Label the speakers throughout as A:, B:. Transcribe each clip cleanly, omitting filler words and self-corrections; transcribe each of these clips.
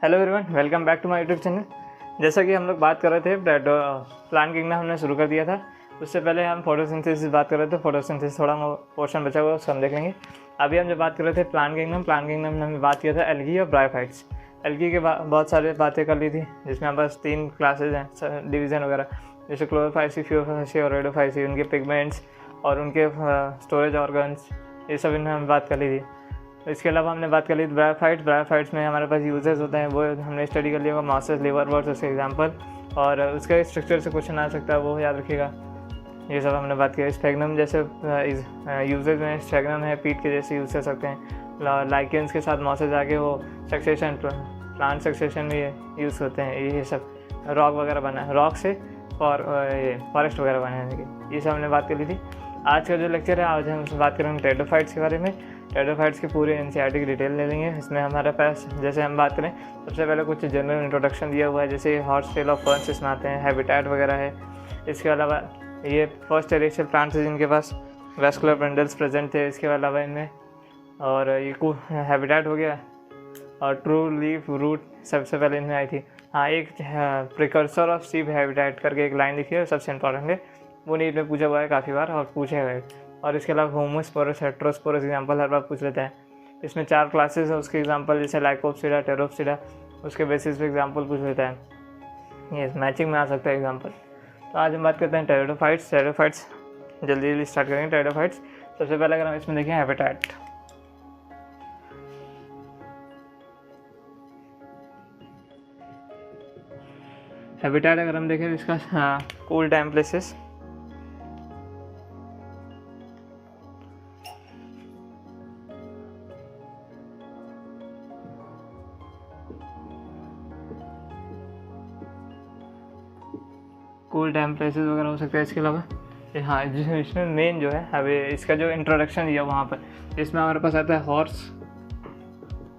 A: Hello everyone, welcome back to my YouTube channel. जैसा कि हम लोग बात कर रहे थे प्लांट किंगडम हमने शुरू कर दिया था। उससे पहले हम फोटोसिंथेसिस बात कर रहे थे। फोटोसिंथेसिस थोड़ा पोर्शन बचा हुआ उसको हम देख लेंगे। अभी हम जो बात कर रहे थे प्लांट किंगडम में हमने बात किया था एल्गी और ब्रायोफाइट्स। एल्गी के बहुत सारी बातें कर ली थी, जिसमें हमारे पास 3 क्लासेज हैं, डिवीज़न वगैरह, जैसे क्लोरोफाइसी, फ्यूरोफाइसी और रेडोफाइसी, उनके पिगमेंट्स और उनके स्टोरेज ऑर्गन्स, ये सब इनमें हम बात कर ली थी। इसके अलावा हमने बात कर ली ब्रायोफाइट्स में हमारे पास यूजेस होते हैं, वो हमने स्टडी कर लिया होगा, मास्टर्स लिवर वर्ड्स उसके एग्जांपल, और उसके स्ट्रक्चर से क्वेश्चन आ सकता है, वो याद रखिएगा। ये सब हमने बात किया। स्फेग्नम जैसे यूजेस में स्फेग्नम है, पीट के जैसे यूज़ कर सकते हैं। लाइकेंस के साथ मॉसेज आके वो सक्सेशन, प्लांट सक्सेशन में यूज़ होते हैं। ये सब रॉक वगैरह बना, रॉक से ये फॉरेस्ट वगैरह बनाने की, ये सब हमने बात कर ली थी। आज का जो लेक्चर है, आज हम बात करेंगे टेरिडोफाइट्स के बारे में। टेरिडोफाइट्स की पूरी एनसीईआरटी की डिटेल ले लेंगे। इसमें हमारे पास, जैसे हम बात करें, सबसे पहले कुछ जनरल इंट्रोडक्शन दिया हुआ है, जैसे हॉर्स टेल ऑफ फर्न्स इसमें आते हैं, हैबिटेट वगैरह है। इसके अलावा ये फर्स्ट टेरेस्ट्रियल प्लांट्स है जिनके पास वैस्कुलर बंडल्स प्रेजेंट थे। इसके अलावा इनमें और ये हैबिटेट हो गया, और ट्रू लीफ रूट सबसे पहले इनमें आई थी। हाँ, एक प्रिकर्सर ऑफ सीप हैबिटेट करके एक लाइन लिखी है, सबसे इंपॉर्टेंट है, वो नीट में पूछा हुआ है काफ़ी बार और पूछे हुए। और इसके अलावा होमोस्पोरस, हेट्रोस्पोरस एग्जाम्पल हर बार पूछ लेते हैं। इसमें 4 क्लासेस है, उसके एग्जाम्पल जैसे लाइकोप्सिडा, टेरोप्सिडा, उसके बेसिस पे एग्जाम्पल पूछ लेता है। ये मैचिंग में आ सकता है एग्जाम्पल। तो आज हम बात करते हैं टेरिडोफाइट्स। जल्दी जल्दी स्टार्ट करेंगे। टेरिडोफाइट्स सबसे पहले अगर हम इसमें देखें हैबिटेट, अगर हम देखें इसका cool time places, cool time places वगैरह हो सकता है। इसके अलावा हाँ, इसमें मेन जो है, अभी इसका जो इंट्रोडक्शन दिया वहाँ पर, इसमें हमारे पास आता है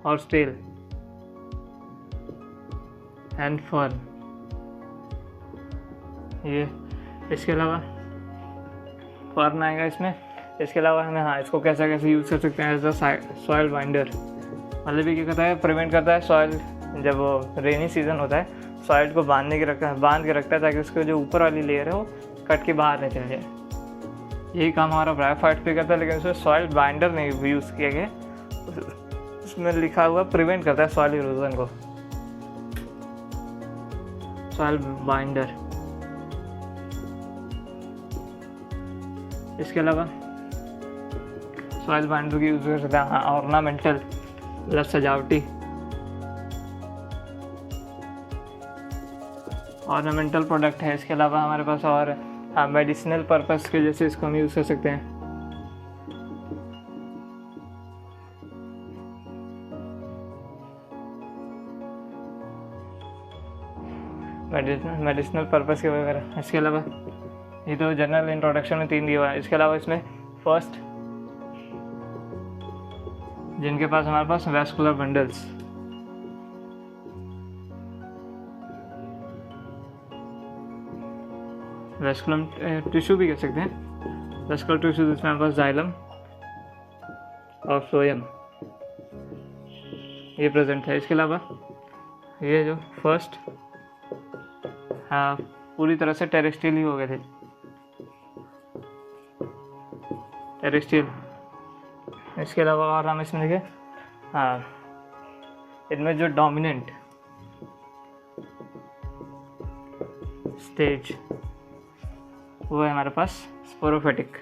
A: हॉर्स टेल एंड फर्न, ये। इसके अलावा फर्न आएगा इसमें। इसके अलावा हमें इसको कैसे यूज़ कर सकते हैं एज अ सॉइल बाइंडर। मतलब ये क्या करता है, प्रिवेंट करता है सॉइल, जब रेनी सीजन होता है सॉइल को बांध के रखता है ताकि उसके जो ऊपर वाली लेयर है वो कट के बाहर नहीं चल जाए। यही काम हमारा ब्रायोफाइट पे करता है, लेकिन उसमें सॉइल बाइंडर नहीं यूज़ किया गया। उसमें लिखा हुआ प्रिवेंट करता है सॉइल इरोजन को, सॉइल बाइंडर। इसके अलावा सॉइल बाइंडर की यूज़ कर सकते हैं ऑर्नामेंटल, मतलब सजावटी, ऑर्नामेंटल प्रोडक्ट है। इसके अलावा हमारे पास और मेडिसिनल पर्पस के जैसे इसको हम यूज़ कर सकते हैं। मेडिसिनल पर्पस के वगैरह। इसके अलावा ये तो जनरल इंट्रोडक्शन में 3 दिया हुआ है। इसके अलावा इसमें फर्स्ट, जिनके पास हमारे पास वैस्कुलर बंडल्स, वैस्कुलर टिश्यू भी कह सकते हैं, वैस्कुलर टिश्यू, जिसमें हमारे पास जाइलम और फ्लोएम ये प्रेजेंट है। इसके अलावा ये जो फर्स्ट पूरी तरह से टेरेस्ट्रियल ही हो गए थे, टेरेस्ट्रियल। इसके अलावा और हम इसमें देखें, इनमें जो डोमिनेंट स्टेज वो है हमारे पास स्पोरोफाइटिक।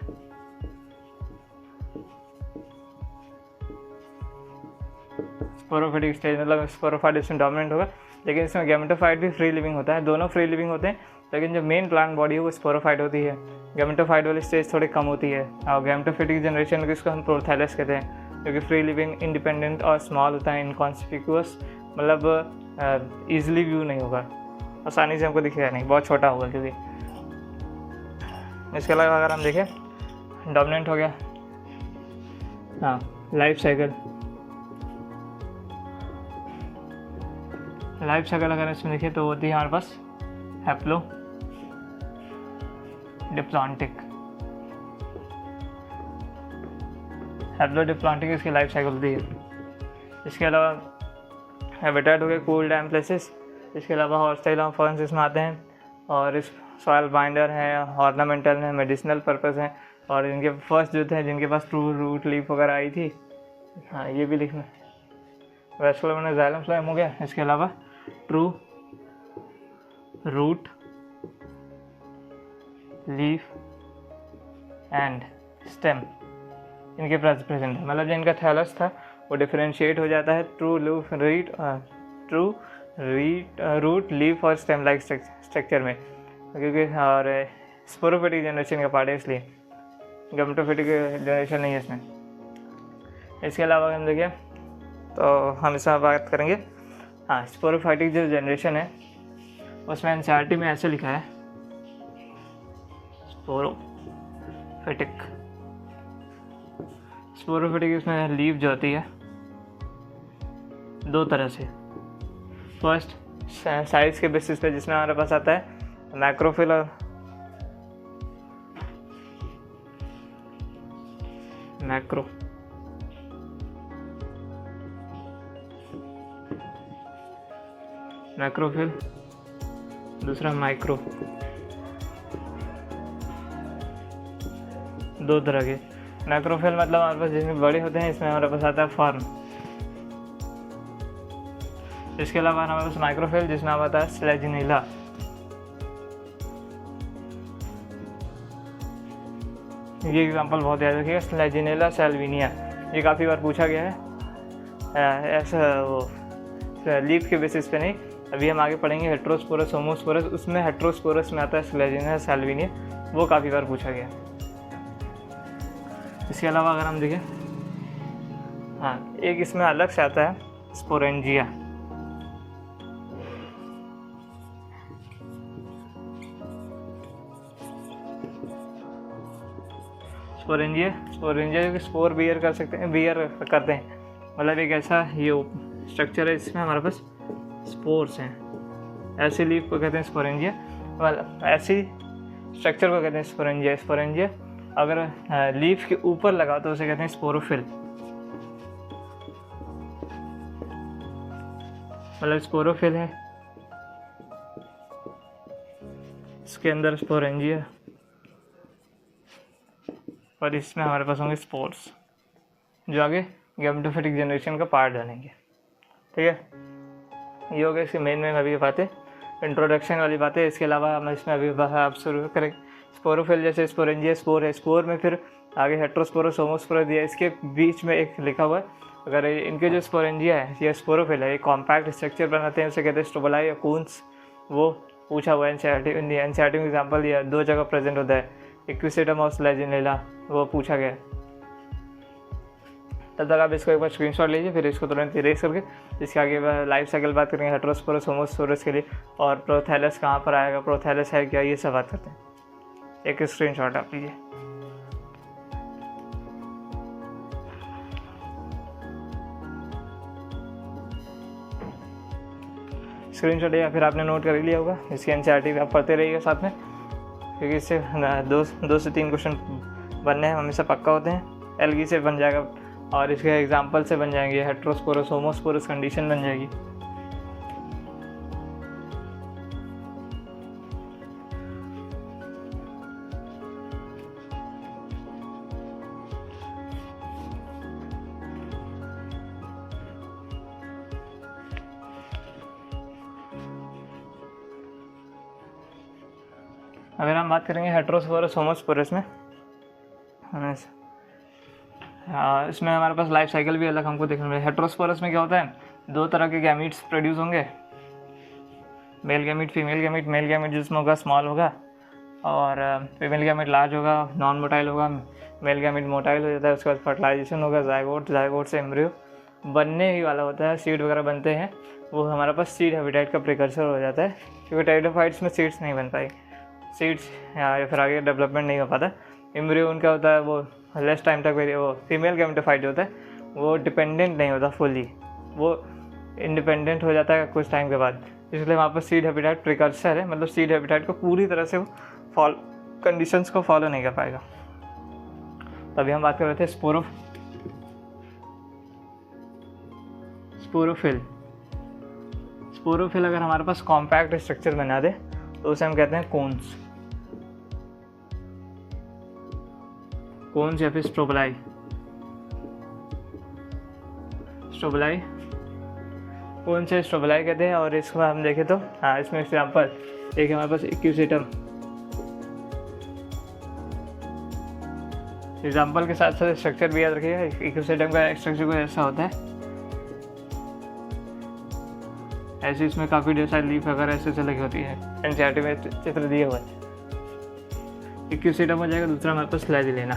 A: स्पोरोफाइटिक स्टेज मतलब स्पोरोफाइट इसमें डोमिनेंट होगा, लेकिन इसमें गैमेटोफाइट भी फ्री लिविंग होता है। दोनों फ्री लिविंग होते हैं, लेकिन जो मेन प्लांट बॉडी है वो स्पोरोफाइट होती है। गैमेटोफाइट वाली स्टेज थोड़ी कम होती है। और गैमेटोफाइटिक जनरेशन को इसको हम प्रोथैलस कहते हैं, क्योंकि फ्री लिविंग, इंडिपेंडेंट और स्मॉल होता है, इनकॉन्स्पिक्यूअस, मतलब ईजिली व्यू नहीं होगा, आसानी से हमको दिखेगा नहीं, बहुत छोटा होगा क्योंकि। इसके अलावा अगर हम देखें, डोमिनेंट हो गया, लाइफ साइकिल अगर इसमें देखें तो होती है हमारे पास हैप्लो डिप्लॉन्टिक इसकी लाइफ साइकिल होती है। इसके अलावा हैबिटेट हो गए कूल डैम प्लेसेस। इसके अलावा हॉस्टाइल ऑफ फर्न्स इसमें आते हैं, और इस सॉइल बाइंडर हैं, ऑर्नामेंटल हैं, मेडिसिनल पर्पस हैं, और इनके फर्स्ट जो थे जिनके पास ट्रू रूट लीफ वगैरह आई थी, हाँ ये भी लिखना। वेस्कुलर में जाइलम फ्लोएम हो गया। इसके अलावा true root leaf and stem इनके प्रेजेंट है, मतलब जो इनका थैलस था वो डिफरेंशिएट हो जाता है ट्रू रूट लीफ और स्टेम लाइक स्ट्रक्चर में, क्योंकि और स्पोरोफिटिक जनरेशन का पार्ट है, इसलिए गैमेटोफिटिक जनरेशन नहीं है इसमें। इसके अलावा हम देखिए तो हम इसमें बात करेंगे, हाँ स्पोरोफाइटिक जो जनरेशन है उसमें एनसीईआरटी में ऐसे लिखा है स्पोरोफिटिक इसमें लीफ जो होती है दो तरह से। फर्स्ट साइज के बेसिस पे, जिसमें हमारे पास आता है मैक्रोफिल और मैक्रो। मैक्रोफिल, दूसरा माइक्रो, दो तरह के। मैक्रोफिल मतलब हमारे पास जिसमें बड़े होते हैं, इसमें हमारे पास आता है फर्न। इसके अलावा हमारे पास माइक्रोफिल जिसमें आता है स्लेजिनेला। ये एग्जांपल बहुत याद रखिएगा, स्लेजिनेला सैल्विनिया, ये काफ़ी बार पूछा गया है ऐसा वो लीफ के बेसिस पे नहीं। अभी हम आगे पढ़ेंगे हेट्रोस्पोरस होमोस्पोरस, उसमें हेट्रोस्पोरस में आता है स्लेजिनेला सैल्विनिया, वो काफ़ी बार पूछा गया। इसके अलावा अगर हम देखें, हाँ एक इसमें अलग से आता है स्पोरेंजिया। स्पोरेंजिया जो स्पोर बियर कर सकते हैं, बियर करते हैं, मतलब एक ऐसा ये स्ट्रक्चर है इसमें हमारे पास स्पोर्स हैं। ऐसी लीफ को कहते हैं स्पोरेंजिया, मतलब ऐसी स्ट्रक्चर को कहते हैं स्पोरेंजिया। स्पोरेंजिया अगर लीफ के ऊपर लगा तो उसे कहते हैं स्पोरोफिल, मतलब स्पोरोफिल है, इसके अंदर स्पोरेंजिया, और इसमें हमारे पास होंगे स्पोर्स जो आगे गैमेटोफिटिक जनरेशन का पार्ट बनेंगे। ठीक है, ये हो गया इसकी मेन अभी बातें, इंट्रोडक्शन वाली बातें। इसके अलावा हम इसमें अभी आप शुरू करें स्पोरोफिल, जैसे स्पोरेंजिया स्पोर है, स्पोर में फिर आगे हेट्रोस्पोरस होमोस्पोरस दिया, इसके बीच में एक लिखा हुआ है। अगर इनके जो स्पोरेंजिया है या स्पोरोफिल है, ये कॉम्पैक्ट स्ट्रक्चर बनाते हैं, उसे कहते हैं स्ट्रोबलाई या कून्स, वो पूछा हुआ है एनसीईआरटी में एग्जाम्पल दिया, दो जगह प्रेजेंट होता है, इक्विसेटम और स्लेजिनेला, वो पूछा गया। तब तक आप इसको एक बार स्क्रीनशॉट लीजिए, फिर इसको तुरंत इरेज करके इसके आगे लाइफ साइकिल बात करेंगे हेट्रोस्पोरस होमोस्पोरस के लिए, और प्रोथैलस कहाँ पर आएगा, प्रोथैलस है क्या, ये सब बात करते हैं। एक स्क्रीनशॉट आप लीजिए। स्क्रीनशॉट या फिर आपने नोट कर लिया होगा, इसकी एनसीईआरटी आप पढ़ते रहिएगा साथ में, क्योंकि इससे दो से तीन क्वेश्चन बनने हैं हमेशा पक्का होते हैं। एल्गी से बन जाएगा और इसके एग्जाम्पल से बन जाएंगे, हेट्रोस्पोरस होमोस्पोरस कंडीशन बन जाएगी। अगर हम बात करेंगे हेट्रोस्पोरस होमोस्पोरस में, इसमें हमारे पास लाइफ साइकिल भी अलग हमको देखने मिले। हेट्रोस्पोरस में क्या होता है, दो तरह के गैमीट्स प्रोड्यूस होंगे, male gamete female gamete. Male gamete जिसमें होगा स्मॉल होगा और फीमेल गैमीट लार्ज होगा, नॉन मोटाइल होगा। मेल गैमीट मोटाइल हो जाता है, उसके बाद फर्टिलाइजेशन होगा, जायगोट से एम्ब्रियो बनने ही वाला होता है, सीड वगैरह बनते हैं, वो हमारे पास सीड हैबिटेट का प्रिकर्सर हो जाता है, क्योंकि टेरिडोफाइट्स में सीड्स नहीं बन पाई, सीड्स या फिर आगे डेवलपमेंट नहीं हो पाता। एम्ब्रियो उनका होता है वो लेस टाइम तक, वो फीमेल गैमेटोफाइट जो होता है वो डिपेंडेंट नहीं होता फुली, वो इंडिपेंडेंट हो जाता है कुछ टाइम के बाद, इसलिए वहाँ पर सीड हैबिटेट प्रिकर्सर है, मतलब सीड हैबिटेट को पूरी तरह से वो कंडीशंस को फॉलो नहीं कर पाएगा। तभी हम बात कर रहे थे स्पोरोफिल। स्पोरोफिल अगर हमारे पास कॉम्पैक्ट स्ट्रक्चर बना दे तो उसे हम कहते हैं कोन्स, कोन्स या फिर स्ट्रोबलाई। स्ट्रोबलाई, कौन से स्ट्रोबलाई कहते हैं। और इसको हम देखें तो हाँ, इसमें एग्जाम्पल एक हमारे पास इक्यूसेटम, एग्जाम्पल के साथ साथ स्ट्रक्चर भी याद रखिएगा। इक्यूसेटम का स्ट्रक्चर कुछ ऐसा होता है, ऐसे इसमें काफ़ी ढेर सारी लीफ वगैरह ऐसे से लगी होती है। एनसीईआरटी में चित्र दिए हुए हैं। इक्यूसेटम हो जाएगा। दूसरा हमारे पास फ्लैजिलेना,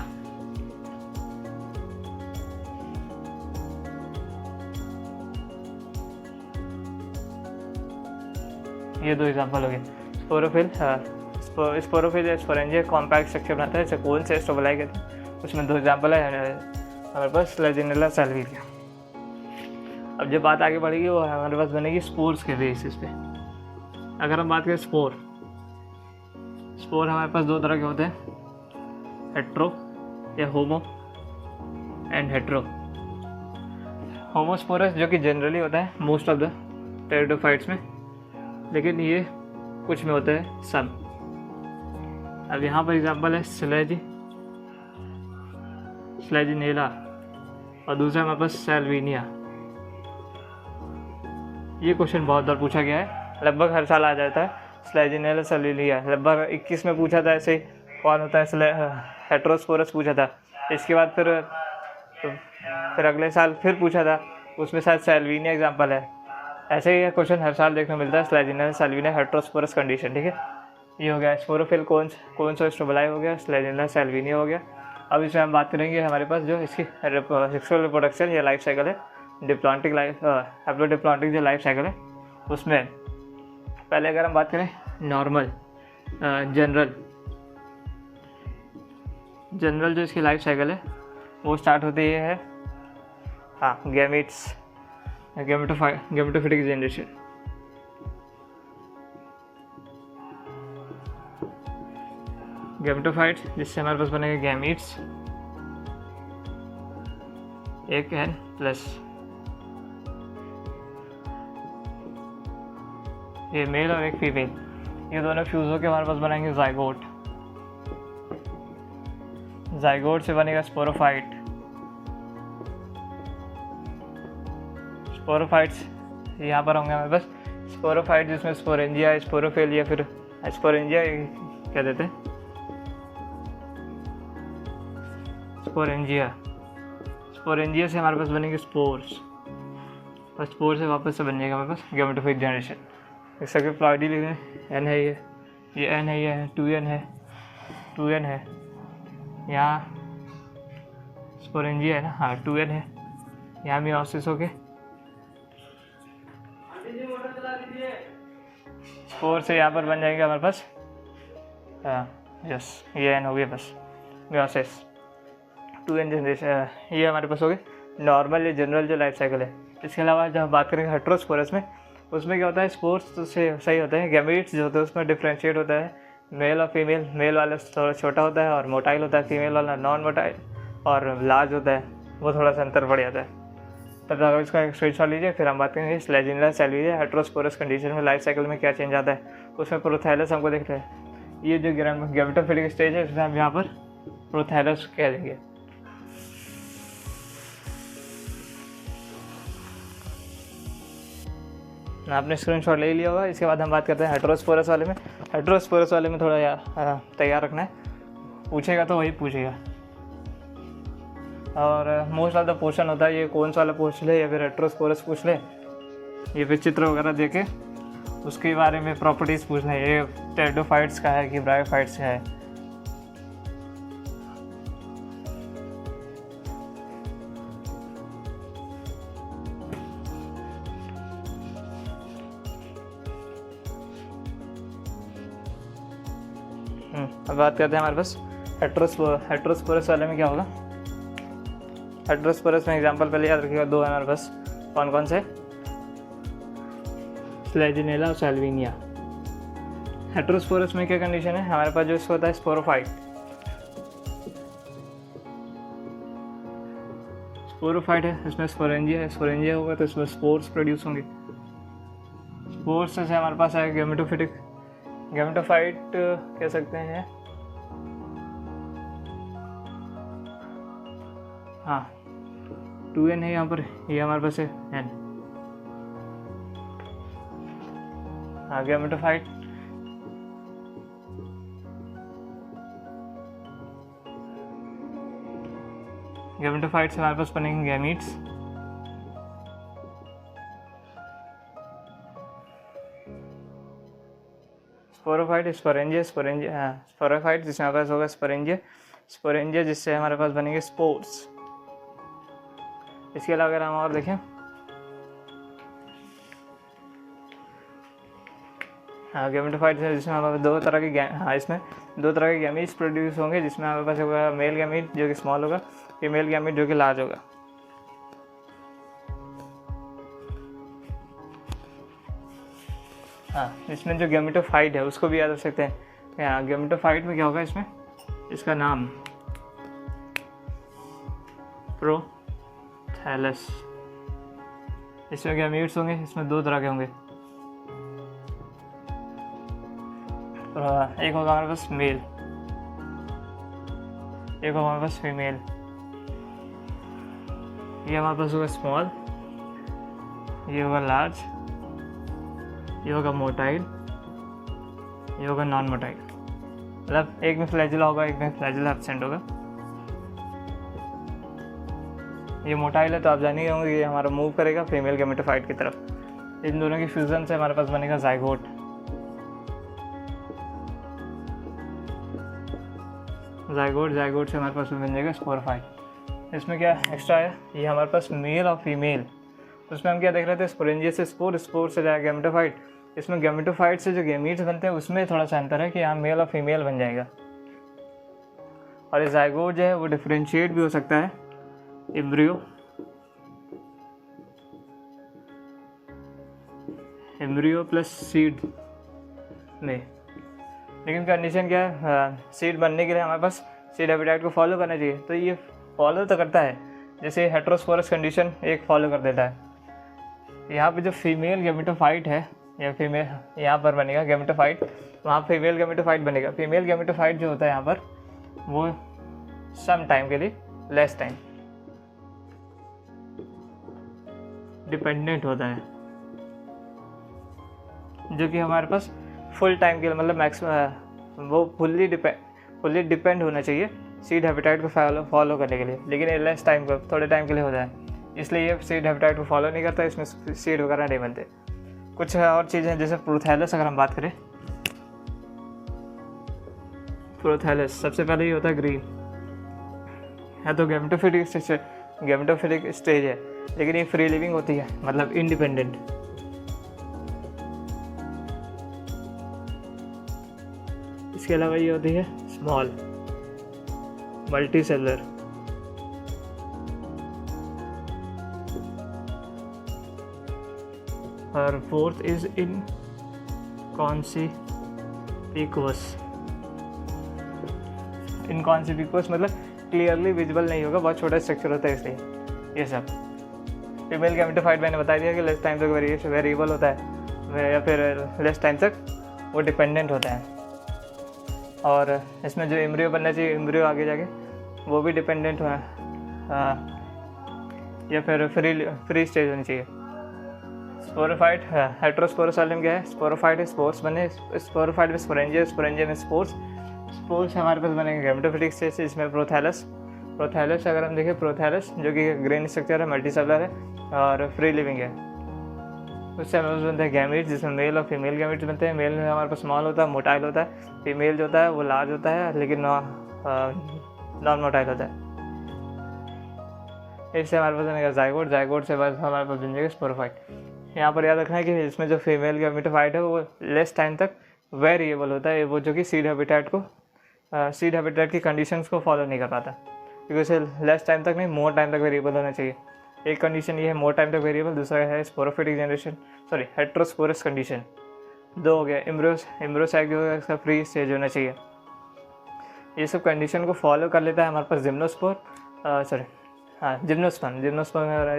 A: ये दो एग्जाम्पल हो गए। स्पोरोफिल, स्पोरोफिल या स्पोरेंजिया कॉम्पैक्ट स्ट्रक्चर बनाता है, इसे कौन से स्ट्रोबलाई कहते हैं। उसमें दो एग्जाम्पल है हमारे पास, फ्लैजिनेला, साल्विनिया। अब जब बात आगे बढ़ेगी वो हमारे पास बनेगी स्पोर्स के बेसिस पे। अगर हम बात करें स्पोर, स्पोर हमारे पास दो तरह के होते हैं, हेट्रो या होमो एंड हेट्रो। होमोस्पोरस जो कि जनरली होता है मोस्ट ऑफ द टेरिडोफाइट्स में, लेकिन ये कुछ में होता है सम। अब यहाँ पर एग्जांपल है स्लेजिनेला और दूसरा हमारे पास सैल्विनिया। ये क्वेश्चन बहुत बार पूछा गया है, लगभग हर साल आ जाता है। स्लेजिनेला, सैल्विनिया लगभग 21 में पूछा था। ऐसे कौन होता है, हेट्रोस्पोरस पूछा था। इसके बाद फिर अगले साल फिर पूछा था, उसमें शायद सैल्विनिया एग्जाम्पल है। ऐसे ही क्वेश्चन हर साल देखने को मिलता है। स्लेजिनेला, सैल्विनिया, हेट्रोस्पोरस कंडीशन, ठीक है। ये हो गया स्पोरोफिल, कौन सा स्ट्रोबलाई हो गया, स्लेजिनेला, सैल्विनिया हो गया। अब इसमें हम बात करेंगे हमारे पास जो इसकी सेक्सुअल रिप्रोडक्शन या लाइफ साइकिल है, डिप्लॉन्टिक लाइफ, हैप्लोडिप्लॉन्टिक जो लाइफ साइकिल है, उसमें पहले अगर हम बात करें नॉर्मल, जनरल जो इसकी लाइफ साइकिल है वो स्टार्ट होती है हाँ गैमेट्स, गैमेटोफिटिक जनरेशन। गैमेटोफाइट्स, जिससे हमारे पास बनेगा गैमीट्स, एक एन प्लस, ये मेल और एक फीमेल, ये दोनों फ्यूज होकर हमारे पास बनाएंगे जाइगोट। जाइगोट से बनेगा स्पोरोफाइट। स्पोरोफाइट्स यहाँ पर होंगे हमारे पास स्पोरोफाइट, जिसमें स्पोरेंजिया, स्पोरोफिल या फिर स्पोरेंजिया क्या देते हैं, स्पोरेंजिया से हमारे पास बनेंगे स्पोर्स, और स्पोर से वापस से बन जाएगा हमारे पास गैमेटोफाइट जनरेशन। जैसा कि प्लॉइडी लिख रहे हैं, एन है ये एन है, ये 2n है, यहाँ स्पोरेंजिया है ना, हाँ 2n है, यहाँ भी ऑसिस हो गए। स्पोर से यहाँ पर बन जाएंगे हमारे पास यस, ये एन हो गया बस, म्योसिस 2n जनरेशन। ये हमारे पास हो गए नॉर्मल या जनरल जो लाइफ साइकिल है। इसके अलावा जब बात करेंगे हेट्रोस्पोरस में, उसमें क्या होता है, स्पोर्स तो से सही होते हैं, गैमेट्स जो होते हैं उसमें डिफ्रेंशिएट होता है मेल और फीमेल। मेल वाला थोड़ा छोटा होता है और मोटाइल होता है, फीमेल वाला नॉन मोटाइल और लार्ज होता है, वो थोड़ा सा अंतर बढ़ जाता है। तब अगर इसका एक स्क्रीनशॉट लीजिए। फिर हम बात करेंगे स्लेजिनेला, सैल्विनिया, हेट्रोस्पोरस कंडीशन में लाइफ साइकिल में क्या चेंज आता है। उसमें प्रोथैलस हमको देखते हैं, ये जो गैमेटोफिटिक स्टेज है इसमें हम यहाँ पर प्रोथैलस कह देंगे। आपने स्क्रीनशॉट ले लिया होगा। इसके बाद हम बात करते हैं हेट्रोस्पोरस वाले में। हेट्रोस्पोरस वाले में थोड़ा तैयार रखना है, पूछेगा तो वही पूछेगा। और मोस्ट ऑफ द क्वेश्चन होता है ये कौन सा वाला पूछ ले या फिर हेट्रोस्पोरस पूछ ले, ये फिर चित्र वगैरह देके उसके बारे में प्रॉपर्टीज़ पूछ ले, ये टेरिडोफाइट्स का है कि ब्रायोफाइट्स का है। अब बात करते हैं हमारे पास हेट्रोस्पोरस वाले में क्या होगा। हेट्रोस्पोरस में एग्जांपल पहले याद रखिएगा, दो है हमारे पास, कौन कौन से, स्लेजिनेला और सैल्विनिया। हेट्रोस्पोरस में क्या कंडीशन है हमारे पास, जो इसको होता है स्पोरोफाइट। स्पोरोफाइट है, इसमें स्पोरेंजिया होगा तो इसमें स्पोर्स प्रोड्यूस होंगे। स्पोर्स से हमारे पास है गैमेटोफाइट कह सकते हैं। हाँ 2n है यहाँ पर, ये हमारे पास है n। हाँ गैमेटोफाइट से हमारे पास बनेंगे गैमीट्स। स्पोरोफाइट स्पोरोफाइट जिसमें हमारे पास होगा स्पोरेंजिया जिससे हमारे पास बनेंगे स्पोर्स। इसके अलावा अगर हम और देखें, हाँ गैमेटोफाइट है जिसमें हमारे पास इसमें दो तरह के गैमीट्स प्रोड्यूस होंगे, जिसमें हमारे पास होगा मेल गैमीट जो कि स्मॉल होगा, फीमेल गैमीट जो कि लार्ज होगा। हाँ इसमें जो गैमेटोफाइट है उसको भी याद रख सकते हैं। हाँ गैमेटोफाइट में क्या होगा, इसमें इसका नाम प्रोथैलस। इसमें गैमीट्स होंगे, इसमें दो तरह के होंगे, एक होगा हमारे पास मेल, एक होगा हमारे पास फीमेल। ये हमारे पास होगा स्मॉल, ये होगा लार्ज, ये होगा मोटाइल, ये होगा नॉन मोटाइल। मतलब एक में फ्लैजिला होगा, एक में फ्लैजिला एब्सेंट होगा। ये मोटाइल है तो आप जानिए होंगे ये हमारा मूव करेगा फीमेल गैमेटोफाइट की तरफ। इन दोनों की फ्यूजन से हमारे पास बनेगा जाइगोट। जाइगोट से हमारे पास बन जाएगा स्पोरोफाइट। इसमें क्या एक्स्ट्रा है, ये हमारे पास मेल और फीमेल। उसमें हम क्या देख रहे थे, स्पोरेंजिया से स्पोर से जाएगा गैमेटोफाइट। इसमें गैमेटोफाइट से जो गैमीट्स बनते हैं उसमें थोड़ा सा अंतर है कि यहाँ मेल और फीमेल बन जाएगा। और ये जाइगोट जो है वो डिफरेंशिएट भी हो सकता है एम्ब्रियो प्लस सीड में। लेकिन कंडीशन क्या है, सीड बनने के लिए हमारे पास सीड हैबिटेट को फॉलो करना चाहिए। तो ये फॉलो तो करता है, जैसे हेटेरोस्पोरस कंडीशन एक फॉलो कर देता है। यहाँ पे जो फीमेल गैमेटोफाइट है या फीमेल यहाँ पर बनेगा गैमेटोफाइट, वहाँ फीमेल गैमेटोफाइट बनेगा। फीमेल गैमेटोफाइट जो होता है यहाँ पर वो सम टाइम के लिए, लेस टाइम डिपेंडेंट होता है, जो कि हमारे पास फुल टाइम के लिए मतलब मैक्सिमम वो फुल्ली डिपेंड होना चाहिए सीड हैबिटेट को फॉलो करने के लिए। लेकिन ये लेस टाइम को, थोड़े टाइम के लिए होता है, इसलिए ये सीड हैबिटेट को फॉलो नहीं करता, इसमें सीड वगैरह नहीं बनते। कुछ और चीज़ें जैसे प्रोथैलस, अगर हम बात करें प्रोथैलस, सबसे पहले ये होता है ग्रीन है, तो गैमेटोफिटिक स्टेज है, लेकिन ये फ्री लिविंग होती है, मतलब इंडिपेंडेंट। इसके अलावा ये होती है स्मॉल मल्टी सेलर। और फोर्थ इज इनकॉन्सिपिकुअस मतलब क्लियरली विजिबल नहीं होगा, बहुत छोटा स्ट्रक्चर होता है इसलिए। ये सब फीमेल गैमेटोफाइट मैंने बता दिया कि लेस टाइम तक वेरिएबल होता है या फिर लेस टाइम तक वो डिपेंडेंट होता है। और इसमें जो एम्ब्रियो बनना चाहिए, एम्ब्रियो आगे जाके वो भी डिपेंडेंट होना या फिर फ्री स्टेज होनी चाहिए। स्पोरोफाइट हेटेरोस्पोरस वाले में क्या है, स्पोरोफाइट है स्पोर्स बने, स्पोरोफाइट में स्पोरेंजिया में स्पोर्स हमारे पास बनेंगे गैमेटोफिटिक स्टेज से। इसमें प्रोथैलस अगर हम देखें, प्रोथैलस जो कि ग्रेन स्ट्रक्चर है, मल्टीसेलुलर है और फ्री लिविंग है। उससे हमारे पास बनते हैं गैमीट्स, जिसमें मेल और फीमेल गैमीट्स बनते हैं। मेल में हमारे पास स्मॉल होता है, मोटाइल होता है। फीमेल जो होता है वो लार्ज होता है, लेकिन नॉन मोटाइल होता है। इससे हमारे पास बनेगा जाइगोट से बस हमारे पास बन जाएगा स्पोरोफाइट। यहाँ पर याद रखना है कि इसमें जो फीमेल गैमेटोफाइट है वो लेस टाइम तक वेरिएबल होता है, वो जो कि सीड हैबिटेट की कंडीशंस को फॉलो नहीं कर पाता, क्योंकि उसे लेस टाइम तक नहीं, मोर टाइम तक वेरिएबल होना चाहिए। एक कंडीशन ये है मोर टाइम तक वेरिएबल, दूसरा है स्पोरोफिटिक जनरेशन, हेटेरोस्पोरस कंडीशन। दो हो गया एम्ब्रियोसाइक जो है इसका फ्री स्टेज होना चाहिए। ये सब कंडीशन को फॉलो कर लेता है हमारे पास जिम्नोस्पर्म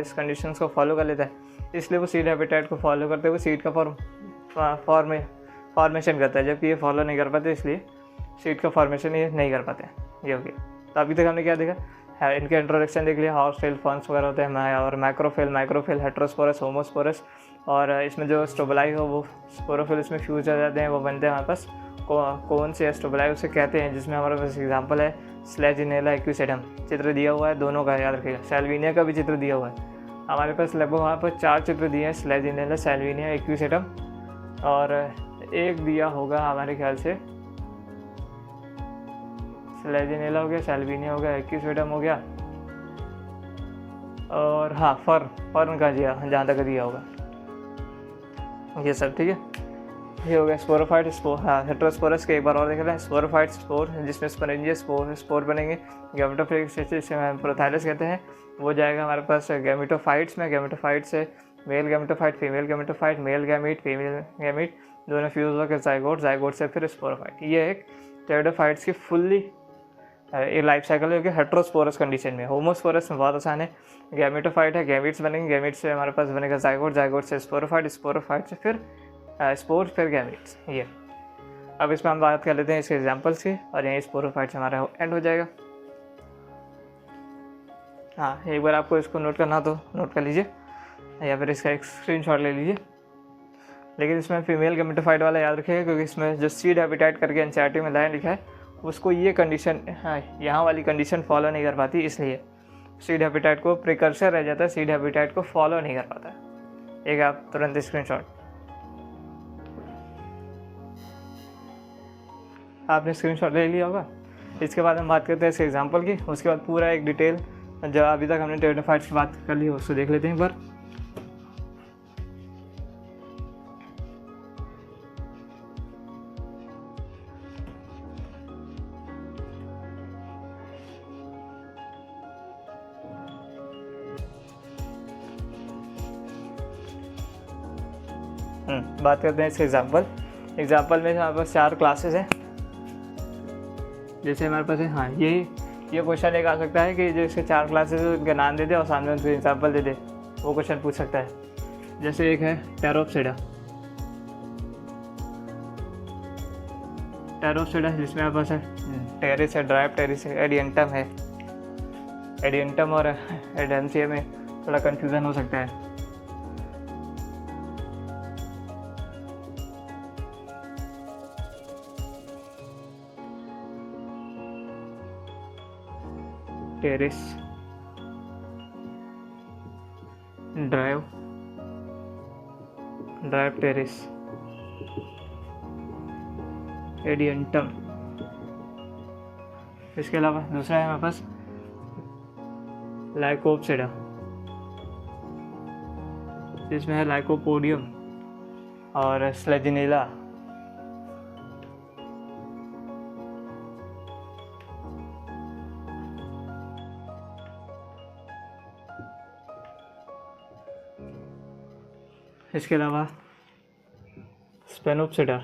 A: इस कंडीशंस को फॉलो कर लेता है, इसलिए वो सीड हैबिटेट को फॉलो करते हुए सीड का फॉर्म फॉर्मेशन करता है, जबकि ये फॉलो नहीं कर पाते, इसलिए सीड का फॉर्मेशन ये नहीं कर पाते। ये हो गया। तो अभी तक हमने क्या देखा है, इनके इंट्रोडक्शन देख लिया, हॉर्सटेल फर्न्स वगैरह होते हैं, और माइक्रोफिल, हेट्रोस्पोरस, होमोस्पोरस, और इसमें जो स्टोबलाई हो वो स्पोरोफिल इसमें फ्यूज हो जाते हैं, वो बनते हैं हमारे पास कौन से स्टोबलाई उसे कहते हैं, जिसमें हमारे पास एग्जांपल है स्लेजिनेला एक्विसेडम, चित्र दिया हुआ है दोनों का, याद रखिएगा। सैल्विनिया का भी चित्र दिया हुआ है हमारे पास, लगभग वहाँ पर 4 चित्र दिए हैं, स्लेजिनेला, सैल्विनिया, एक्विसेडम, और एक दिया होगा हमारे ख्याल से स्लेजिनेला हो गया, सैल्विनिया हो गया, एक्विसेडम हो गया, और हाँ फर्न का दिया, जहाँ तक दिया होगा ये सब, ठीक है। ये हो गया स्पोरोफाइट, हेट्रोस्पोरस के एक बार और देख लें। स्पोरोफाइट स्पोर, जिसमें स्पोरेंजिया स्पोर बनेंगे। गैमेटोफिलिक जिसे हम प्रोथाइलस कहते हैं, वो जाएगा हमारे पास गैमेटोफाइट्स में। गैमेटोफाइट से male gametophyte, female gametophyte, male gamete, female gamete, दोनों फ्यूज होकर जाइगोट से फिर स्पोरोफाइट। ये एक टेरिडोफाइट्स की फुल्ली एक लाइफ साइकिल है, हेट्रोस्पोरस कंडीशन में। होमोस्पोरस में बहुत आसान है, गैमेटोफाइट है, गैमीट्स बनेंगे, गैमीट्स से हमारे पास बनेगा जाइगोट से स्पोरोफाइट, स्पोरोफाइट से फिर स्पोर, फिर गैमीट्स। ये अब इसमें हम बात कर लेते हैं इसके एग्जांपल्स की, और यहीं स्पोरोफाइट से हमारा एंड हो जाएगा। हाँ, एक बार आपको इसको नोट करना तो नोट कर लीजिए, या फिर इसका एक स्क्रीनशॉट ले लीजिए। लेकिन इसमें फीमेल गैमेटोफाइट वाला याद रखिएगा, क्योंकि इसमें जो सीड हैबिटेट करके एनसीईआरटी में लाइन लिखा है, उसको ये कंडीशन, हाँ, यहाँ वाली कंडीशन फॉलो नहीं कर पाती, इसलिए सीड हैबिटेट को प्रिकर्सर रह जाता है, सीड हैबिटेट को फॉलो नहीं कर पाता। एक आप तुरंत स्क्रीनशॉट, आपने स्क्रीनशॉट ले लिया होगा। इसके बाद हम बात करते हैं इसके एग्जांपल की, उसके बाद पूरा एक डिटेल जो अभी तक हमने टेरिडोफाइट्स की बात कर ली उसको देख लेते हैं एक बार। बात करते हैं इसके एग्जांपल में हमारे पास 4 क्लासेस हैं। जैसे हमारे पास है, हाँ, ये क्वेश्चन एक आ सकता है कि जो इसके 4 क्लासेस है उनके नाम दे दे और सामने उनके एग्जांपल दे दे, वो क्वेश्चन पूछ सकता है। जैसे एक है टेरोप्सिडा, जिसमें हमारे पास है टेरिस है, ड्राइव टेरिस है, एडियंटम है। एडियंटम और एडेंसिया में थोड़ा कन्फ्यूज़न हो सकता है। Pteris, dryopteris, adiantum. इसके अलावा दूसरा है हमारे पास लाइकोप्सिडा, जिसमें है लाइकोपोडियम और स्लेजिनेला। इसके अलावा स्पेनोप्सिडा,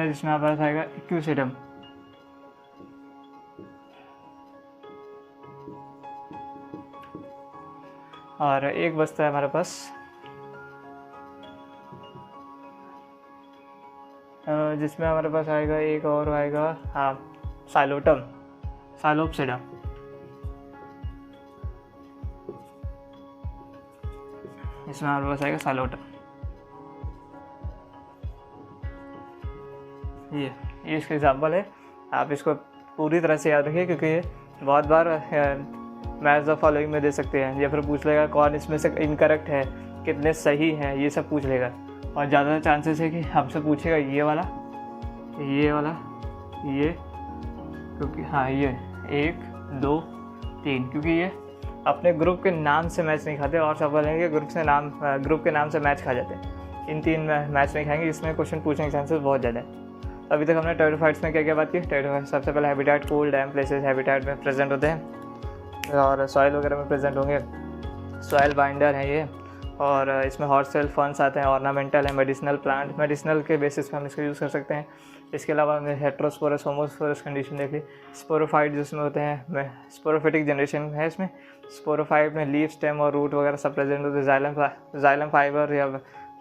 A: जिसमें हमारे पास आएगा एक्विसेडम। और एक बचता है हमारे पास जिसमें हमारे पास आएगा एक और आएगा, हाँ, साइलोप्सिडा। इसमें हमारे पास आएगा साइलोटम। ये इसका एग्जाम्पल है, आप इसको पूरी तरह से याद रखिए, क्योंकि ये बहुत बार मैच द फॉलोइंग में दे सकते हैं, या फिर पूछ लेगा कौन इसमें से इनकरेक्ट है, कितने सही हैं, ये सब पूछ लेगा। और ज़्यादा चांसेस है कि हमसे पूछेगा ये वाला, ये, क्योंकि हाँ, ये 1 2 3, क्योंकि ये अपने ग्रुप के नाम से मैच नहीं खाते, और सफल हैं कि ग्रुप के नाम से मैच खा जाते हैं। इन 3 मैच नहीं खाएंगे, इसमें क्वेश्चन पूछने के चांसेस बहुत ज़्यादा है। अभी तक हमने टेरिडोफाइट्स में क्या क्या बात की। टेरिडोफाइट्स सबसे पहले habitat, cool dam places habitat में प्रेजेंट होते हैं, और सॉइल वगैरह में प्रेजेंट होंगे, सॉइल बाइंडर है ये। और इसमें हॉर्सटेल फर्न्स आते हैं, ऑर्नामेंटल है, मेडिसिनल प्लांट, मेडिसिनल के बेसिस पे हम इसको यूज़ कर सकते हैं। इसके अलावा हमने हेट्रोस्पोरस होमोस्पोरस कंडीशन देखी। स्पोरोफाइट जिसमें होते हैं, स्पोरोफिटिक जनरेशन है इसमें। स्पोरोफाइट में लीफ, स्टेम और रूट वगैरह सब प्रेजेंट होते हैं। जाइलम फाइबर या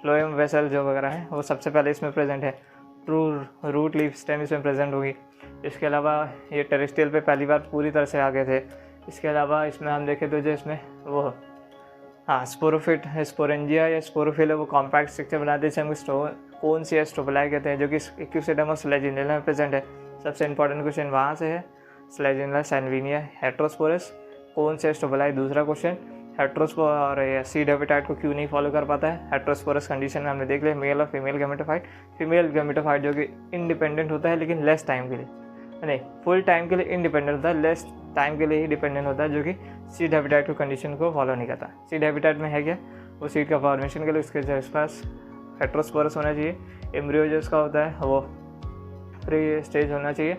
A: फ्लोएम वेसल जो वगैरह है वो सबसे पहले इसमें प्रेजेंट है। ट्रू रूट, लीफ, स्टेम इसमें प्रेजेंट होगी। इसके अलावा ये टेरेस्ट्रियल पे पहली बार पूरी तरह से आ गए थे। इसके अलावा इसमें हम देखें तो जो इसमें वो स्पोरोफिट, स्पोरेंजिया या स्पोरोफिल है, वो कॉम्पैक्ट स्ट्रक्चर बनाते हैं जिसे हम कौन सी स्ट्रोबलाई कहते हैं, जो कि इक्विसेडम और स्लेजिनेला में प्रेजेंट है। सबसे इंपॉर्टेंट क्वेश्चन वहाँ से है, स्लेजिनेला, सैनविनिया, हेट्रोस्पोरस, कौन से स्ट्रोबलाई। दूसरा क्वेश्चन, हेट्रोस्पोर और सीड हैबिटेट को क्यों नहीं फॉलो कर पाता है। हेट्रोस्पोरस कंडीशन में हमने देख लिया मेल और फीमेल गैमेटोफाइट। फीमेल गैमेटोफाइट जो कि इंडिपेंडेंट होता है लेकिन लेस टाइम के लिए, नहीं फुल टाइम के लिए इंडिपेंडेंट होता है, लेस टाइम के लिए ही डिपेंडेंट होता है, जो कि सीड हैबिटेट की कंडीशन को फॉलो नहीं करता। सीड हैबिटेट में है क्या, वो सीड का फॉर्मेशन के लिए उसके पास हेट्रोस्पोरस होना चाहिए। एम्ब्रियो जो उसका होता है वो प्री स्टेज होना चाहिए,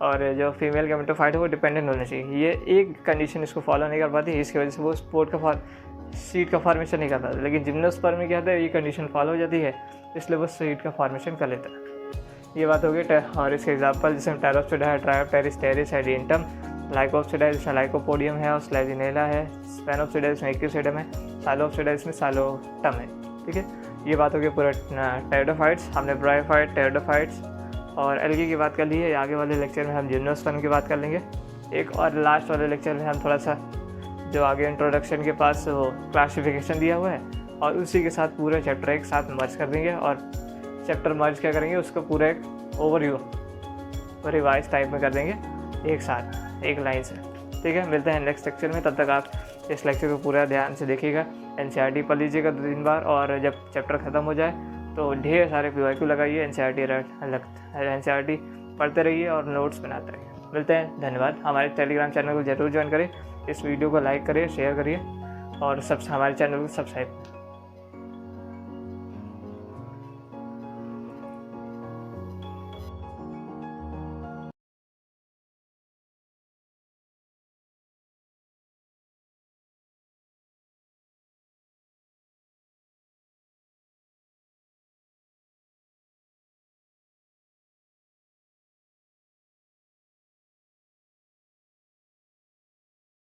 A: और जो फीमेल गैमेटोफाइट है वो डिपेंडेंट होना चाहिए। ये एक कंडीशन इसको फॉलो नहीं कर पाती, इसकी वजह से वो सीड का फॉर्मेशन नहीं करता। लेकिन जिम्नोस्पर्म में क्या होता है, ये कंडीशन फॉलो हो जाती है, इसलिए वो सीड का फॉर्मेशन कर लेता है। ये बात हो गई। और इसके एग्जाम्पल जैसे टेरोप्सिडा है, ट्रायोप्टेरिस है, एडिएंटम, लाइकोप्सिडा जिसमें लाइकोपोडियम है और स्लेजिनेला है, स्पेनोप्सिडा जिसमें इक्विसेडम है, साइलोप्सिडा जिसमें साइलोटम है। ठीक है, ये बात हो गई पूरा टेरिडोफाइट्स। हमने ब्रायोफाइट, टेरिडोफाइट्स और एल्गी की बात कर ली है। आगे वाले लेक्चर में हम जिम्नोस्पर्म की बात कर लेंगे। एक और लास्ट वाले लेक्चर में हम थोड़ा सा जो आगे इंट्रोडक्शन के पास वो क्लासिफिकेशन दिया हुआ है और उसी के साथ पूरे चैप्टर एक साथ मर्ज कर देंगे, और चैप्टर मर्ज क्या करेंगे, उसको पूरा एक ओवरव्यू और रिवाइज टाइप में कर देंगे एक साथ, एक लाइन से। ठीक है, मिलते हैं नेक्स्ट लेक्चर में। तब तक आप इस लेक्चर को पूरा ध्यान से देखिएगा, एनसीईआरटी पढ़ लीजिएगा 2-3 बार, और जब चैप्टर ख़त्म हो जाए तो ढेर सारे पीवाईक्यू लगाइए, एनसीईआरटी पढ़ते रहिए और नोट्स बनाते रहिए। मिलते हैं, धन्यवाद। हमारे टेलीग्राम चैनल को जरूर ज्वाइन करें, इस वीडियो को लाइक करिए, शेयर करिए और हमारे चैनल को सब्सक्राइब करें।